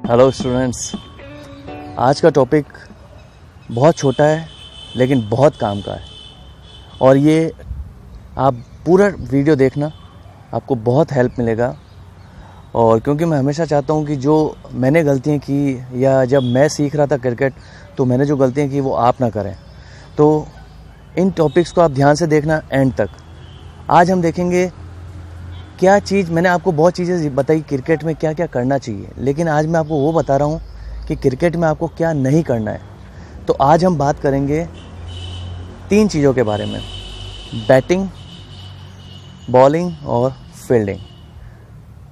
Hello students, आज का topic बहुत छोटा है लेकिन बहुत काम का है और ये आप पूरा वीडियो देखना, आपको बहुत हेल्प मिलेगा। और क्योंकि मैं हमेशा चाहता हूँ कि जो मैंने गलतियाँ की या जब मैं सीख रहा था क्रिकेट तो मैंने जो गलतियाँ की वो आप ना करें। तो इन टॉपिक्स को आप ध्यान से देखना एंड तक। आज हम देखेंगे क्या चीज़, मैंने आपको बहुत चीज़ें बताई क्रिकेट में क्या क्या करना चाहिए, लेकिन आज मैं आपको वो बता रहा हूँ कि क्रिकेट में आपको क्या नहीं करना है। तो आज हम बात करेंगे 3 चीज़ों के बारे में, बैटिंग, बॉलिंग और फील्डिंग।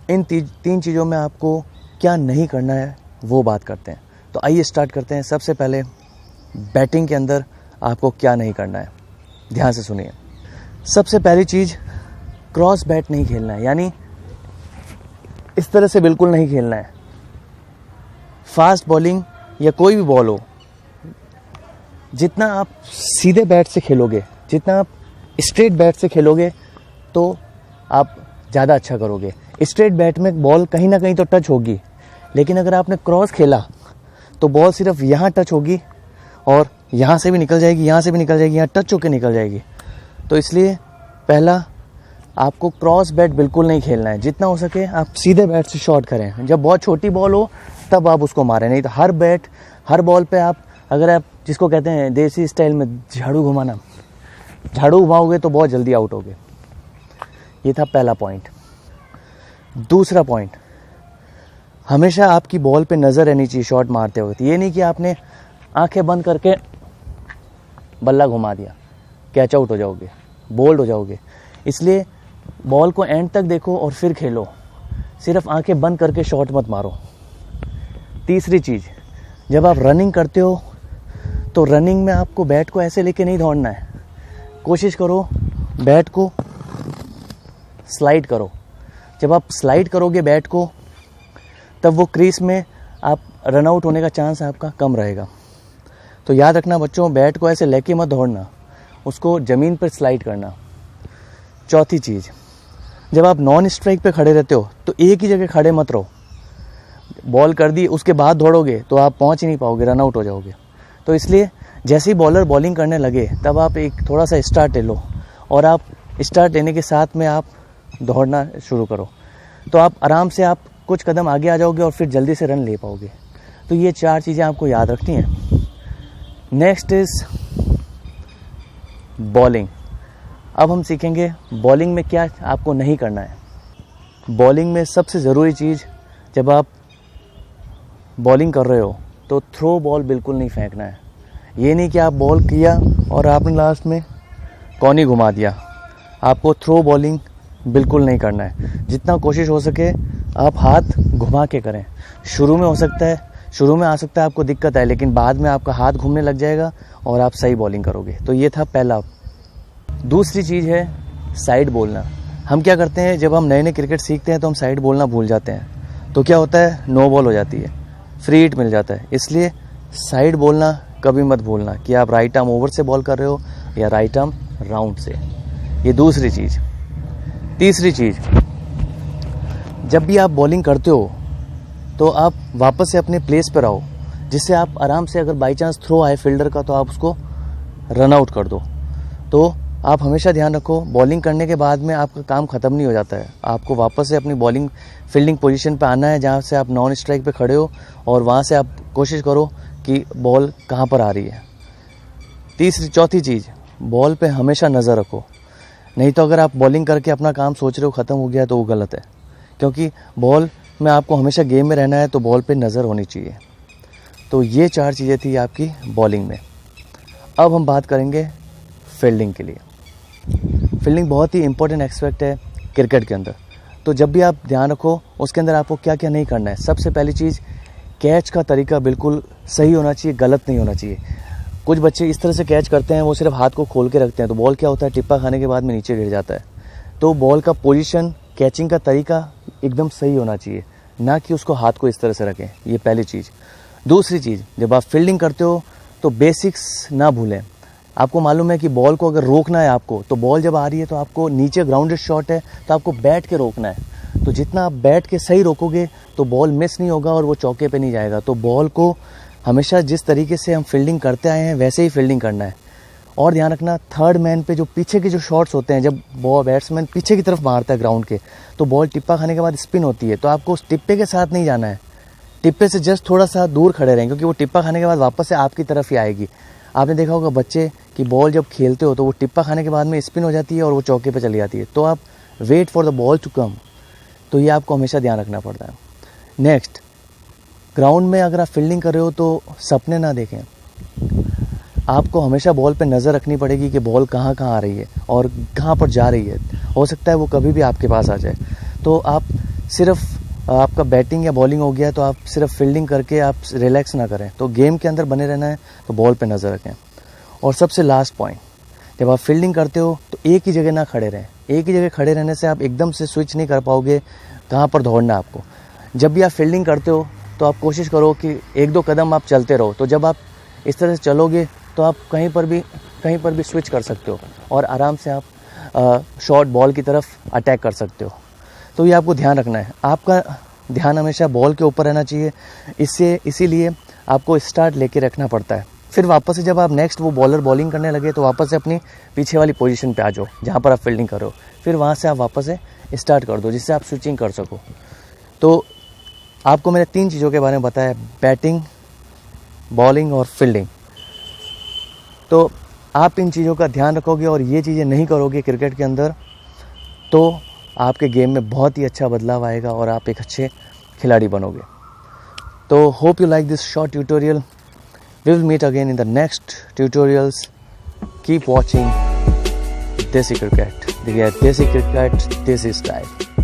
इन 3 चीज़ों में आपको क्या नहीं करना है वो बात करते हैं। तो आइए स्टार्ट करते हैं। सबसे पहले बैटिंग के अंदर आपको क्या नहीं करना है, ध्यान से सुनिए। सबसे पहली चीज़, क्रॉस बैट नहीं खेलना है, यानी इस तरह से बिल्कुल नहीं खेलना है। फास्ट बॉलिंग या कोई भी बॉल हो, जितना आप सीधे बैट से खेलोगे, जितना आप स्ट्रेट बैट से खेलोगे तो आप ज़्यादा अच्छा करोगे। स्ट्रेट बैट में बॉल कहीं ना कहीं तो टच होगी, लेकिन अगर आपने क्रॉस खेला तो बॉल सिर्फ यहाँ टच होगी और यहाँ से भी निकल जाएगी, यहाँ से भी निकल जाएगी, यहाँ टच होकर निकल जाएगी। तो इसलिए पहला, आपको क्रॉस बैट बिल्कुल नहीं खेलना है। जितना हो सके आप सीधे बैट से शॉट करें। जब बहुत छोटी बॉल हो तब आप उसको मारें, नहीं तो हर बॉल पे आप, अगर आप जिसको कहते हैं देसी स्टाइल में झाड़ू घुमाना, झाड़ू घुमाओगे तो बहुत जल्दी आउट होगे। ये था पहला पॉइंट। दूसरा पॉइंट, हमेशा आपकी बॉल पे नज़र रहनी चाहिए शॉट मारते हुए। ये नहीं कि आपने आंखें बंद करके बल्ला घुमा दिया, कैच आउट हो जाओगे, बोल्ड हो जाओगे। इसलिए बॉल को एंड तक देखो और फिर खेलो, सिर्फ आंखें बंद करके शॉट मत मारो। तीसरी चीज़, जब आप रनिंग करते हो तो रनिंग में आपको बैट को ऐसे लेके नहीं दौड़ना है। कोशिश करो बैट को स्लाइड करो। जब आप स्लाइड करोगे बैट को, तब वो क्रीज में आप रन आउट होने का चांस आपका कम रहेगा। तो याद रखना बच्चों, बैट को ऐसे लेके मत दौड़ना, उसको ज़मीन पर स्लाइड करना। चौथी चीज़, जब आप नॉन स्ट्राइक पे खड़े रहते हो तो एक ही जगह खड़े मत रहो। बॉल कर दी उसके बाद दौड़ोगे तो आप पहुंच ही नहीं पाओगे, रन आउट हो जाओगे। तो इसलिए जैसे ही बॉलर बॉलिंग करने लगे तब आप एक थोड़ा सा स्टार्ट ले लो और आप स्टार्ट लेने के साथ में आप दौड़ना शुरू करो, तो आप आराम से आप कुछ कदम आगे आ जाओगे और फिर जल्दी से रन ले पाओगे। तो ये 4 चीज़ें आपको याद रखनी है। Next is bowling. अब हम सीखेंगे बॉलिंग में क्या आपको नहीं करना है। बॉलिंग में सबसे ज़रूरी चीज़, जब आप बॉलिंग कर रहे हो तो थ्रो बॉल बिल्कुल नहीं फेंकना है। ये नहीं कि आप बॉल किया और आपने लास्ट में कॉर्नी घुमा दिया। आपको थ्रो बॉलिंग बिल्कुल नहीं करना है। जितना कोशिश हो सके आप हाथ घुमा के करें। शुरू में आ सकता है आपको दिक्कत है, लेकिन बाद में आपका हाथ घूमने लग जाएगा और आप सही बॉलिंग करोगे। तो ये था पहला। दूसरी चीज़ है साइड बोलना। हम क्या करते हैं, जब हम नए नए क्रिकेट सीखते हैं तो हम साइड बोलना भूल जाते हैं, तो क्या होता है, नो बॉल हो जाती है, फ्री हिट मिल जाता है। इसलिए साइड बोलना कभी मत भूलना कि आप राइट आर्म ओवर से बॉल कर रहे हो या राइट आर्म राउंड से। ये दूसरी चीज़। तीसरी चीज़, जब भी आप बॉलिंग करते हो तो आप वापस से अपने प्लेस पर आओ, जिससे आप आराम से, अगर बाई चांस थ्रो आए फील्डर का तो आप उसको रन आउट कर दो। तो आप हमेशा ध्यान रखो, बॉलिंग करने के बाद में आपका काम ख़त्म नहीं हो जाता है। आपको वापस से अपनी फील्डिंग पोजीशन पे आना है, जहाँ से आप नॉन स्ट्राइक पे खड़े हो, और वहाँ से आप कोशिश करो कि बॉल कहाँ पर आ रही है। चौथी चीज़, बॉल पे हमेशा नज़र रखो। नहीं तो अगर आप बॉलिंग करके अपना काम सोच रहे हो ख़त्म हो गया तो वो गलत है, क्योंकि बॉल में आपको हमेशा गेम में रहना है, तो बॉल पे नज़र होनी चाहिए। तो ये 4 चीज़ें थी आपकी बॉलिंग में। अब हम बात करेंगे फील्डिंग के लिए। फील्डिंग बहुत ही इंपॉर्टेंट एस्पेक्ट है क्रिकेट के अंदर। तो जब भी आप ध्यान रखो उसके अंदर आपको क्या क्या नहीं करना है। सबसे पहली चीज़, कैच का तरीका बिल्कुल सही होना चाहिए, गलत नहीं होना चाहिए। कुछ बच्चे इस तरह से कैच करते हैं, वो सिर्फ हाथ को खोल के रखते हैं, तो बॉल क्या होता है, टिप्पा खाने के बाद में नीचे गिर जाता है। तो बॉल का पोजीशन, कैचिंग का तरीका एकदम सही होना चाहिए, ना कि उसको हाथ को इस तरह से रखें। ये पहली चीज़। दूसरी चीज़, जब आप फील्डिंग करते हो तो बेसिक्स ना भूलें। आपको मालूम है कि बॉल को अगर रोकना है आपको, तो बॉल जब आ रही है तो आपको नीचे ग्राउंडेड शॉट है तो आपको बैठ के रोकना है। तो जितना आप बैठ के सही रोकोगे तो बॉल मिस नहीं होगा और वो चौके पे नहीं जाएगा। तो बॉल को हमेशा जिस तरीके से हम फील्डिंग करते आए हैं वैसे ही फील्डिंग करना है। और ध्यान रखना, थर्ड मैन पे जो पीछे के जो शॉट्स होते हैं, जब बॉल बैट्समैन पीछे की तरफ मारता है ग्राउंड के, तो बॉल टिप्पा खाने के बाद स्पिन होती है। तो आपको उस टिप्पे के साथ नहीं जाना है, टिप्पे से जस्ट थोड़ा सा दूर खड़े रहें, क्योंकि वो टिप्पा खाने के बाद वापस से आपकी तरफ ही आएगी। आपने देखा होगा बच्चे कि बॉल जब खेलते हो तो वो टिप्पा खाने के बाद में स्पिन हो जाती है और वो चौके पे चली जाती है। तो आप wait for the ball to come, तो ये आपको हमेशा ध्यान रखना पड़ता है। नेक्स्ट, ग्राउंड में अगर आप फील्डिंग कर रहे हो तो सपने ना देखें। आपको हमेशा बॉल पे नज़र रखनी पड़ेगी कि बॉल कहाँ कहाँ आ रही है और कहाँ पर जा रही है। हो सकता है वो कभी भी आपके पास आ जाए। तो आप सिर्फ आपका बैटिंग या बॉलिंग हो गया तो आप सिर्फ फील्डिंग करके आप रिलैक्स ना करें। तो गेम के अंदर बने रहना है, तो बॉल पे नज़र रखें। और सबसे लास्ट पॉइंट, जब आप फील्डिंग करते हो तो एक ही जगह ना खड़े रहें। एक ही जगह खड़े रहने से आप एकदम से स्विच नहीं कर पाओगे कहाँ पर दौड़ना है आपको। जब भी आप फील्डिंग करते हो तो आप कोशिश करो कि एक दो कदम आप चलते रहो। तो जब आप इस तरह से चलोगे तो आप कहीं पर भी स्विच कर सकते हो और आराम से आप शॉर्ट बॉल की तरफ अटैक कर सकते हो। तो ये आपको ध्यान रखना है, आपका ध्यान हमेशा बॉल के ऊपर रहना चाहिए। इसीलिए आपको स्टार्ट लेके रखना पड़ता है। फिर वापस से जब आप नेक्स्ट वो बॉलर बॉलिंग करने लगे तो वापस से अपनी पीछे वाली पोजीशन पे आ जाओ जहाँ पर आप फील्डिंग करो। फिर वहाँ से आप वापस से स्टार्ट कर दो, जिससे आप स्विचिंग कर सको। तो आपको मैंने 3 चीज़ों के बारे में बताया, बैटिंग, बॉलिंग और फील्डिंग। तो आप इन चीज़ों का ध्यान रखोगे और ये चीज़ें नहीं करोगे क्रिकेट के अंदर, तो आपके गेम में बहुत ही अच्छा बदलाव आएगा और आप एक अच्छे खिलाड़ी बनोगे। तो hope you like this short tutorial. We will meet again in the next tutorials. Keep watching Desi Cricket. Desi Cricket, Desi Style.